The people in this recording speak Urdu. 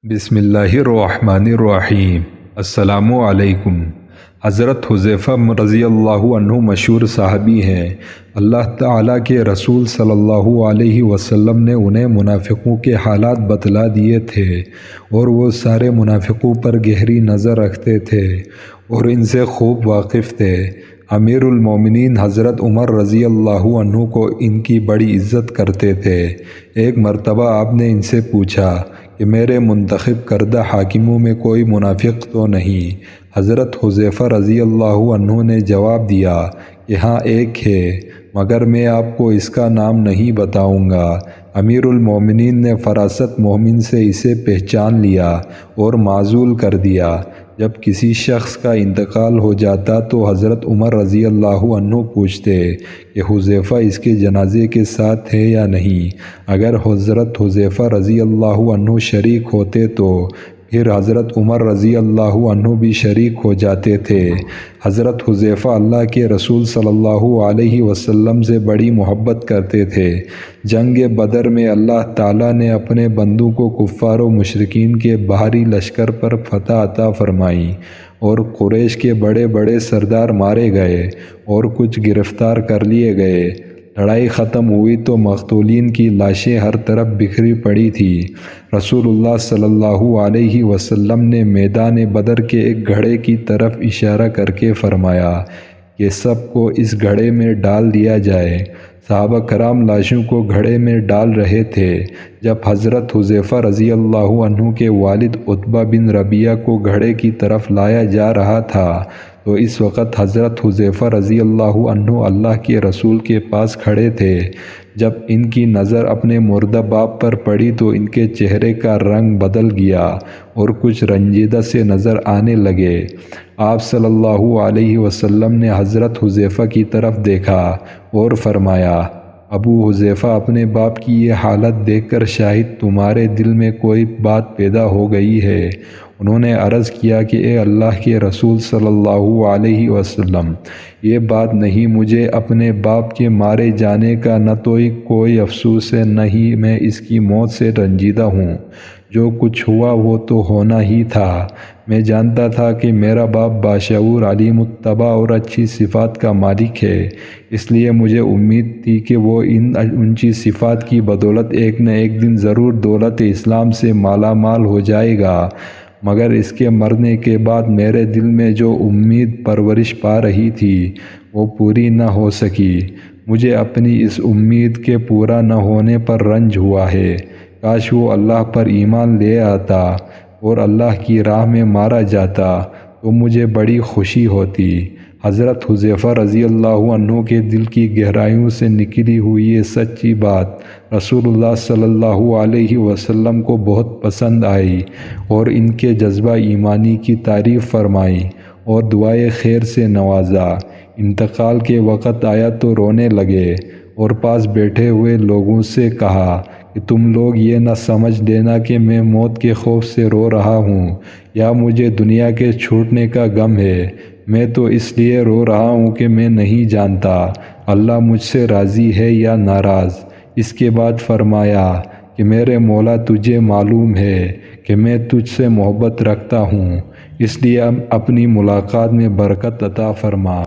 بسم اللہ الرحمن الرحیم۔ السلام علیکم۔ حضرت حذیفہ رضی اللہ عنہ مشہور صحابی ہیں۔ اللہ تعالیٰ کے رسول صلی اللہ علیہ وسلم نے انہیں منافقوں کے حالات بتلا دیے تھے اور وہ سارے منافقوں پر گہری نظر رکھتے تھے اور ان سے خوب واقف تھے۔ امیر المومنین حضرت عمر رضی اللہ عنہ کو ان کی بڑی عزت کرتے تھے۔ ایک مرتبہ آپ نے ان سے پوچھا کہ میرے منتخب کردہ حاکموں میں کوئی منافق تو نہیں؟ حضرت حذیفہ رضی اللہ عنہ نے جواب دیا کہ ہاں ایک ہے، مگر میں آپ کو اس کا نام نہیں بتاؤں گا۔ امیر المومنین نے فراست مومن سے اسے پہچان لیا اور معزول کر دیا۔ جب کسی شخص کا انتقال ہو جاتا تو حضرت عمر رضی اللہ عنہ پوچھتے کہ حذیفہ اس کے جنازے کے ساتھ ہے یا نہیں۔ اگر حضرت حذیفہ رضی اللہ عنہ شریک ہوتے تو پھر حضرت عمر رضی اللہ عنہ بھی شریک ہو جاتے تھے۔ حضرت حذیفہ اللہ کے رسول صلی اللہ علیہ وسلم سے بڑی محبت کرتے تھے۔ جنگ بدر میں اللہ تعالیٰ نے اپنے بندوں کو کفار و مشرکین کے بھاری لشکر پر فتح عطا فرمائی اور قریش کے بڑے بڑے سردار مارے گئے اور کچھ گرفتار کر لیے گئے۔ لڑائی ختم ہوئی تو مقتولین کی لاشیں ہر طرف بکھری پڑی تھیں۔ رسول اللہ صلی اللہ علیہ وسلم نے میدان بدر کے ایک گھڑے کی طرف اشارہ کر کے فرمایا کہ سب کو اس گھڑے میں ڈال دیا جائے۔ صحابہ کرام لاشوں کو گھڑے میں ڈال رہے تھے۔ جب حضرت حذیفہ رضی اللہ عنہ کے والد عتبہ بن ربیعہ کو گھڑے کی طرف لایا جا رہا تھا تو اس وقت حضرت حذیفہ رضی اللہ عنہ اللہ کے رسول کے پاس کھڑے تھے۔ جب ان کی نظر اپنے مردہ باپ پر پڑی تو ان کے چہرے کا رنگ بدل گیا اور کچھ رنجیدہ سے نظر آنے لگے۔ آپ صلی اللہ علیہ وسلم نے حضرت حذیفہ کی طرف دیکھا اور فرمایا، ابو حذیفہ، اپنے باپ کی یہ حالت دیکھ کر شاید تمہارے دل میں کوئی بات پیدا ہو گئی ہے۔ انہوں نے عرض کیا کہ اے اللہ کے رسول صلی اللہ علیہ وسلم، یہ بات نہیں، مجھے اپنے باپ کے مارے جانے کا نہ تو کوئی افسوس ہے نہ ہی میں اس کی موت سے رنجیدہ ہوں۔ جو کچھ ہوا وہ تو ہونا ہی تھا۔ میں جانتا تھا کہ میرا باپ باشعور، علیم الطبع اور اچھی صفات کا مالک ہے، اس لیے مجھے امید تھی کہ وہ ان اونچی صفات کی بدولت ایک نہ ایک دن ضرور دولت اسلام سے مالا مال ہو جائے گا، مگر اس کے مرنے کے بعد میرے دل میں جو امید پرورش پا رہی تھی وہ پوری نہ ہو سکی۔ مجھے اپنی اس امید کے پورا نہ ہونے پر رنج ہوا ہے۔ کاش وہ اللہ پر ایمان لے آتا اور اللہ کی راہ میں مارا جاتا تو مجھے بڑی خوشی ہوتی۔ حضرت حذیفہ رضی اللہ عنہ کے دل کی گہرائیوں سے نکلی ہوئی یہ سچی بات رسول اللہ صلی اللہ علیہ وسلم کو بہت پسند آئی اور ان کے جذبہ ایمانی کی تعریف فرمائی اور دعائے خیر سے نوازا۔ انتقال کے وقت آیا تو رونے لگے اور پاس بیٹھے ہوئے لوگوں سے کہا کہ تم لوگ یہ نہ سمجھ لینا کہ میں موت کے خوف سے رو رہا ہوں یا مجھے دنیا کے چھوٹنے کا غم ہے۔ میں تو اس لیے رو رہا ہوں کہ میں نہیں جانتا اللہ مجھ سے راضی ہے یا ناراض۔ اس کے بعد فرمایا کہ میرے مولا، تجھے معلوم ہے کہ میں تجھ سے محبت رکھتا ہوں، اس لیے اپنی ملاقات میں برکت عطا فرما۔